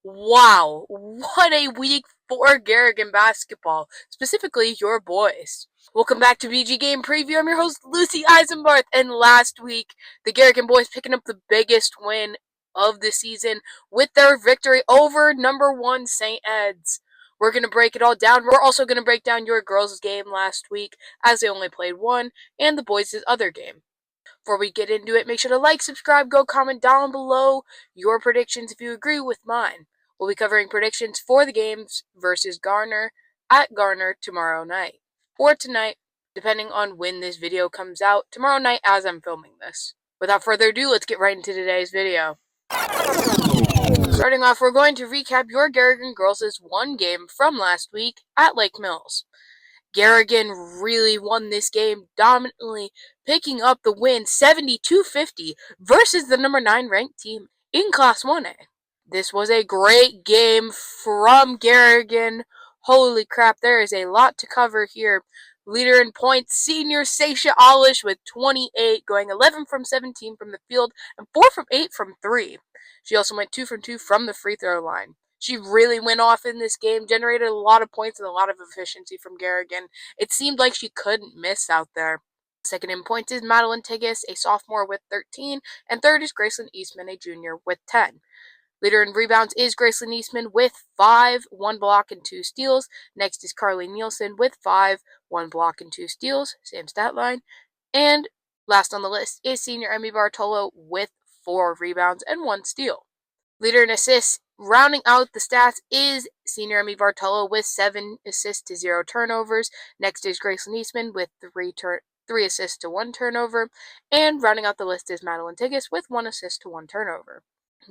Wow, what a week for Garrigan basketball, specifically your boys. Welcome back to BG Game Preview. I'm your host, Lucy Eisenbarth, and last week, the Garrigan boys picking up the biggest win of the season with their victory over number 1 St. Ed's. We're going to break it all down. We're also going to break down your girls' game last week, as they only played one, and the boys' other game. Before we get into it, make sure to like, subscribe, go comment down below your predictions if you agree with mine. We'll be covering predictions for the games versus Garner at Garner tomorrow night. Or tonight, depending on when this video comes out, tomorrow night as I'm filming this. Without further ado, let's get right into today's video. Starting off, we're going to recap your Garrigan girls' one game from last week at Lake Mills. Garrigan really won this game dominantly, picking up the win 72-50 versus the number 9 ranked team in Class 1A. This was a great game from Garrigan. Holy crap, there is a lot to cover here. Leader in points, senior Seisha Alish with 28, going 11 from 17 from the field and 4 from 8 from 3. She also went 2 from 2 from the free throw line. She really went off in this game, generated a lot of points and a lot of efficiency from Garrigan. It seemed like she couldn't miss out there. Second in points is Madeline Tiggis, a sophomore with 13, and third is Graceland Eastman, a junior with 10. Leader in rebounds is Graceland Eastman with 5, 1 block and 2 steals. Next is Carly Nielsen with 5, 1 block and 2 steals, same stat line. And last on the list is senior Emmy Bartolo with 4 rebounds and 1 steal. Leader in assists, rounding out the stats, is senior Emmy Bartolo with 7 assists to 0 turnovers. Next is Graceland Eastman with 3 assists to 1 turnover. And rounding out the list is Madeline Tiggis with 1 assist to 1 turnover.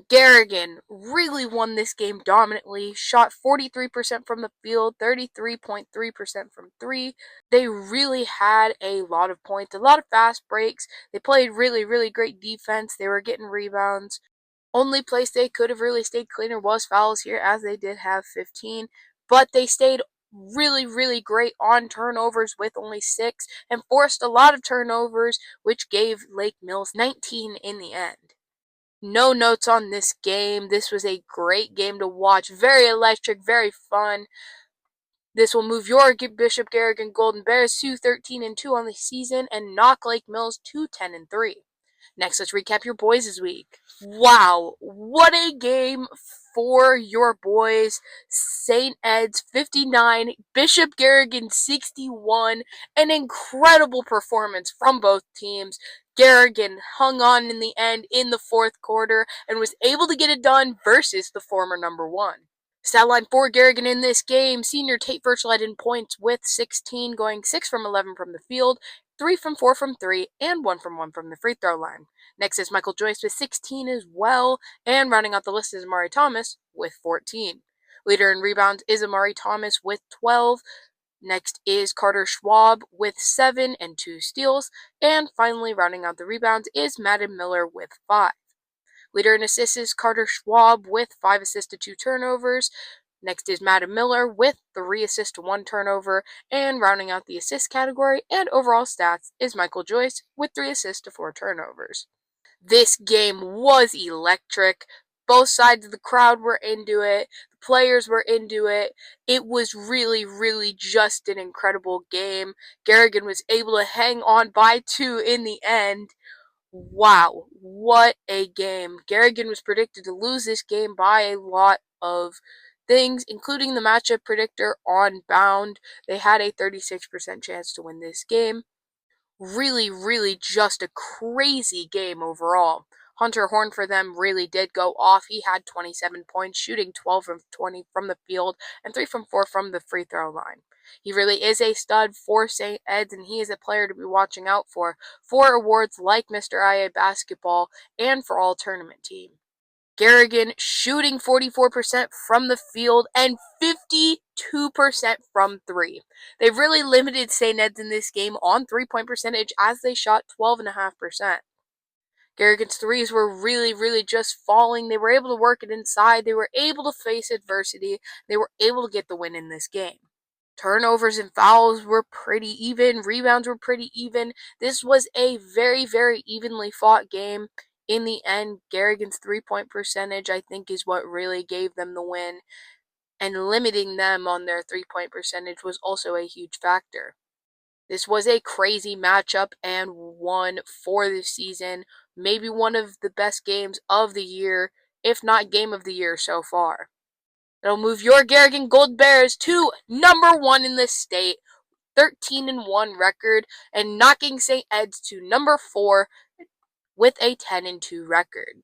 Garrigan really won this game dominantly, shot 43% from the field, 33.3% from 3. They really had a lot of points, a lot of fast breaks. They played really great defense. They were getting rebounds. Only place they could have really stayed cleaner was fouls here, as they did have 15, but they stayed really great on turnovers with only 6 and forced a lot of turnovers, which gave Lake Mills 19 in the end. No notes on this game. This was a great game to watch. Very electric, very fun. This will move your Bishop Garrigan Golden Bears to 13-2 on the season and knock Lake Mills to 10-3. Next, let's recap your boys' week. Wow, what a game for your boys. St. Ed's 59, Bishop Garrigan 61. An incredible performance from both teams. Garrigan hung on in the end in the fourth quarter and was able to get it done versus the former number 1. Statline for Garrigan in this game, senior Tate Birch led in points with 16, going 6 from 11 from the field, 3 from 4 from 3, and 1 from 1 from the free throw line. Next is Michael Joyce with 16 as well, and rounding out the list is Amari Thomas with 14. Leader in rebounds is Amari Thomas with 12. Next is Carter Schwab with 7 and 2 steals, and finally rounding out the rebounds is Madden Miller with 5. Leader in assists is Carter Schwab with 5 assists to 2 turnovers. Next is Madden Miller with 3 assists to 1 turnover. And rounding out the assist category and overall stats is Michael Joyce with 3 assists to 4 turnovers. This game was electric. Both sides of the crowd were into it. The players were into it. It was really just an incredible game. Garrigan was able to hang on by 2 in the end. Wow, what a game. Garrigan was predicted to lose this game by a lot of things, including the matchup predictor on Bound. They had a 36% chance to win this game. Really just a crazy game overall. Hunter Horn for them really did go off. He had 27 points, shooting 12 from 20 from the field and 3 from 4 from the free throw line. He really is a stud for St. Ed's, and he is a player to be watching out for awards like Mr. IA Basketball and for All Tournament Team. Garrigan shooting 44% from the field and 52% from 3. They really limited St. Ed's in this game on 3-point percentage as they shot 12.5%. Garrigan's threes were really just falling. They were able to work it inside. They were able to face adversity. They were able to get the win in this game. Turnovers and fouls were pretty even. Rebounds were pretty even. This was a very evenly fought game. In the end, Garrigan's 3-point percentage, I think, is what really gave them the win, and limiting them on their 3-point percentage was also a huge factor. This was a crazy matchup and one for the season, maybe one of the best games of the year, if not game of the year so far. It'll move your Garrigan Gold Bears to number 1 in the state, 13-1 record, and knocking St. Ed's to number 4 with a 10-2 record.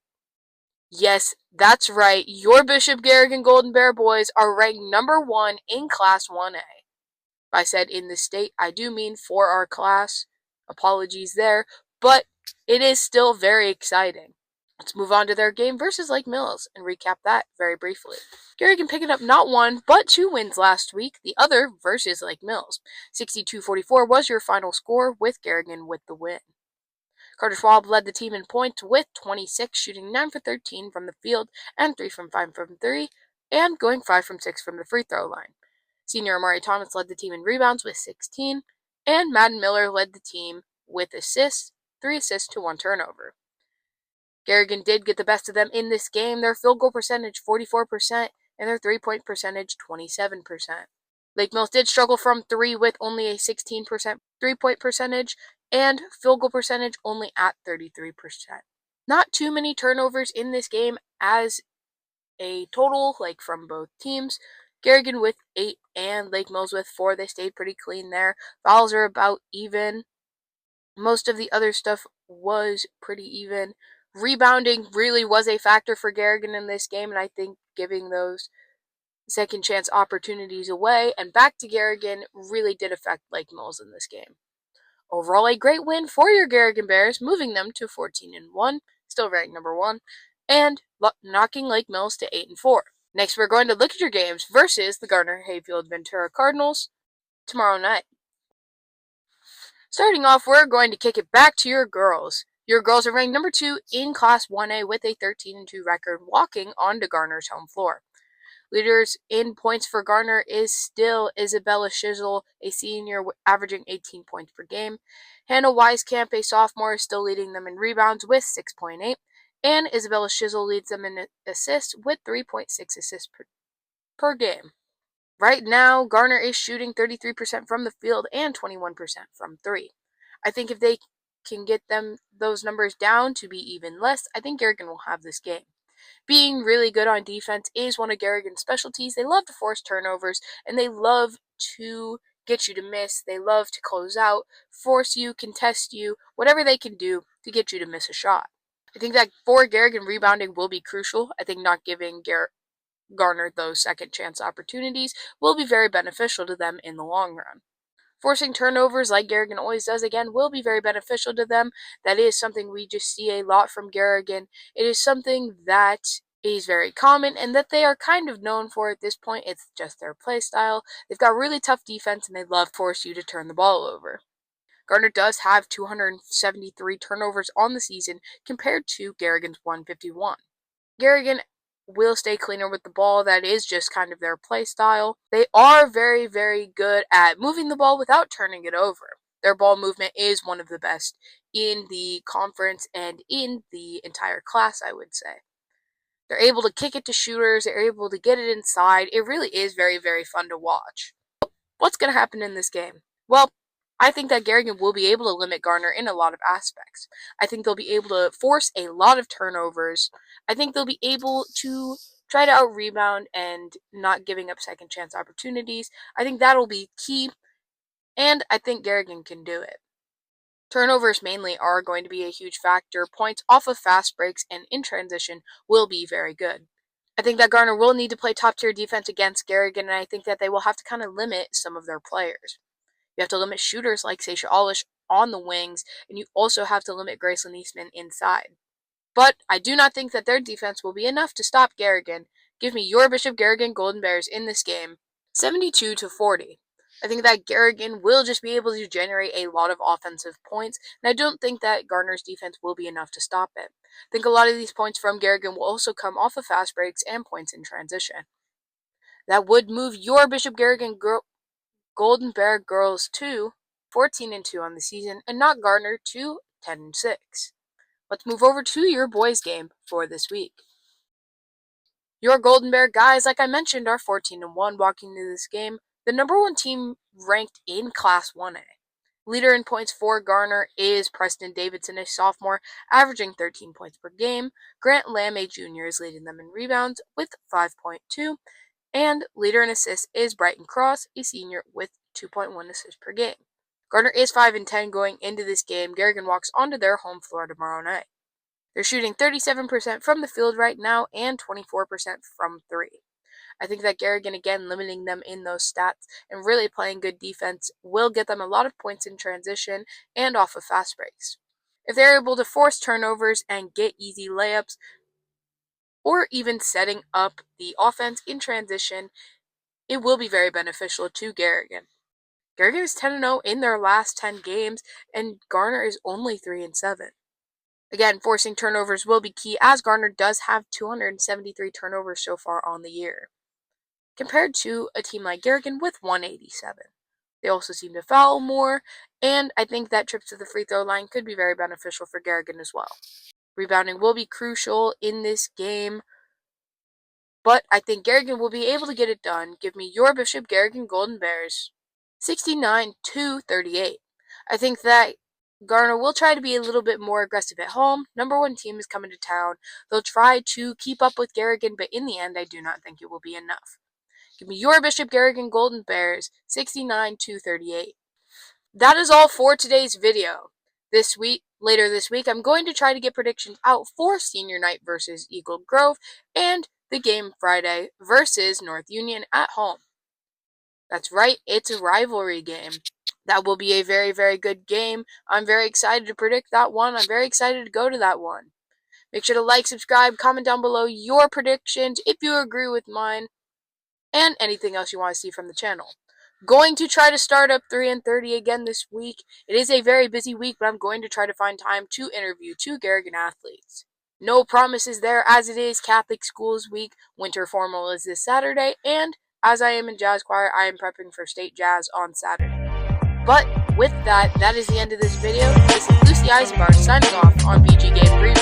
Yes, that's right. Your Bishop Garrigan Golden Bear boys are ranked number 1 in Class 1A. If I said in the state, I do mean for our class. Apologies there, but it is still very exciting. Let's move on to their game versus Lake Mills and recap that very briefly. Garrigan picking up not 1, but 2 wins last week, the other versus Lake Mills. 62-44 was your final score, with Garrigan with the win. Carter Schwab led the team in points with 26, shooting 9 for 13 from the field and 3 from 5 from 3, and going 5 from 6 from the free throw line. Senior Amari Thomas led the team in rebounds with 16, and Madden Miller led the team with assists, 3 assists to 1 turnover. Garrigan did get the best of them in this game, their field goal percentage 44%, and their 3-point percentage 27%. Lake Mills did struggle from 3 with only a 16% 3-point percentage, and field goal percentage only at 33%. Not too many turnovers in this game as a total, like from both teams. Garrigan with 8 and Lake Mills with 4. They stayed pretty clean there. Fouls are about even. Most of the other stuff was pretty even. Rebounding really was a factor for Garrigan in this game, and I think giving those second chance opportunities away and back to Garrigan really did affect Lake Mills in this game. Overall, a great win for your Garrigan Bears, moving them to 14-1, still ranked number 1, and knocking Lake Mills to 8-4. Next, we're going to look at your games versus the Garner, Hayfield, Ventura Cardinals tomorrow night. Starting off, we're going to kick it back to your girls. Your girls are ranked number 2 in Class 1A with a 13-2 record, walking onto Garner's home floor. Leaders in points for Garner is still Isabella Shizzle, a senior averaging 18 points per game. Hannah Weiskamp, a sophomore, is still leading them in rebounds with 6.8. And Isabella Shizzle leads them in assists with 3.6 assists per game. Right now, Garner is shooting 33% from the field and 21% from 3. I think if they can get those numbers down to be even less, I think Garrigan will have this game. Being really good on defense is one of Garrigan's specialties. They love to force turnovers, and they love to get you to miss. They love to close out, force you, contest you, whatever they can do to get you to miss a shot. I think that for Garrigan, rebounding will be crucial. I think not giving Garner those second chance opportunities will be very beneficial to them in the long run. Forcing turnovers, like Garrigan always does, again, will be very beneficial to them. That is something we just see a lot from Garrigan. It is something that is very common and that they are kind of known for at this point. It's just their play style. They've got really tough defense, and they love to force you to turn the ball over. Garner does have 273 turnovers on the season compared to Garrigan's 151. Garrigan will stay cleaner with the ball. That is just kind of their play style. They are very, very good at moving the ball without turning it over. Their ball movement is one of the best in the conference and in the entire class, I would say. They're able to kick it to shooters. They're able to get it inside. It really is very, very fun to watch. What's going to happen in this game? Well, I think that Garrigan will be able to limit Garner in a lot of aspects. I think they'll be able to force a lot of turnovers. I think they'll be able to try to out-rebound and not giving up second chance opportunities. I think that'll be key, and I think Garrigan can do it. Turnovers mainly are going to be a huge factor. Points off of fast breaks and in transition will be very good. I think that Garner will need to play top-tier defense against Garrigan, and I think that they will have to kind of limit some of their players. You have to limit shooters like Sasha Alish on the wings, and you also have to limit Gracelyn Eastman inside. But I do not think that their defense will be enough to stop Garrigan. Give me your Bishop Garrigan Golden Bears in this game, 72-40. I think that Garrigan will just be able to generate a lot of offensive points, and I don't think that Garner's defense will be enough to stop it. I think a lot of these points from Garrigan will also come off of fast breaks and points in transition. That would move your Bishop Garrigan Golden Bear girls to 14-2 on the season, and not Garner to 10-6. Let's move over to your boys game for this week. Your Golden Bear guys, like I mentioned, are 14-1 walking into this game. The number 1 team ranked in Class 1A. Leader in points for Garner is Preston Davidson, a sophomore, averaging 13 points per game. Grant Lamb, a junior, is leading them in rebounds with 5.2. And leader in assists is Brighton Cross, a senior, with 2.1 assists per game. Garner is 5-10 going into this game. Garrigan walks onto their home floor tomorrow night. They're shooting 37% from the field right now and 24% from 3. I think that Garrigan, again, limiting them in those stats and really playing good defense will get them a lot of points in transition and off of fast breaks. If they're able to force turnovers and get easy layups, or even setting up the offense in transition, it will be very beneficial to Garrigan. Garrigan is 10-0 in their last 10 games, and Garner is only 3-7. Again, forcing turnovers will be key, as Garner does have 273 turnovers so far on the year, compared to a team like Garrigan with 187. They also seem to foul more, and I think that trips to the free throw line could be very beneficial for Garrigan as well. Rebounding will be crucial in this game, but I think Garrigan will be able to get it done. Give me your Bishop Garrigan Golden Bears, 69-38. I think that Garner will try to be a little bit more aggressive at home. Number 1 team is coming to town. They'll try to keep up with Garrigan, but in the end, I do not think it will be enough. Give me your Bishop Garrigan Golden Bears, 69-38. That is all for today's video. Later this week, I'm going to try to get predictions out for Senior Night versus Eagle Grove and the game Friday versus North Union at home. That's right, it's a rivalry game. That will be a very, very good game. I'm very excited to predict that one. I'm very excited to go to that one. Make sure to like, subscribe, comment down below your predictions if you agree with mine, and anything else you want to see from the channel. Going to try to start up 3-30 again this week. It is a very busy week, but I'm going to try to find time to interview 2 Garrigan athletes. No promises there, as it is Catholic Schools Week. Winter Formal is this Saturday, and as I am in jazz choir, I am prepping for state jazz on Saturday. But with that, that is the end of this video. This is Lucy Eisenbarth signing off on BG Game Preview.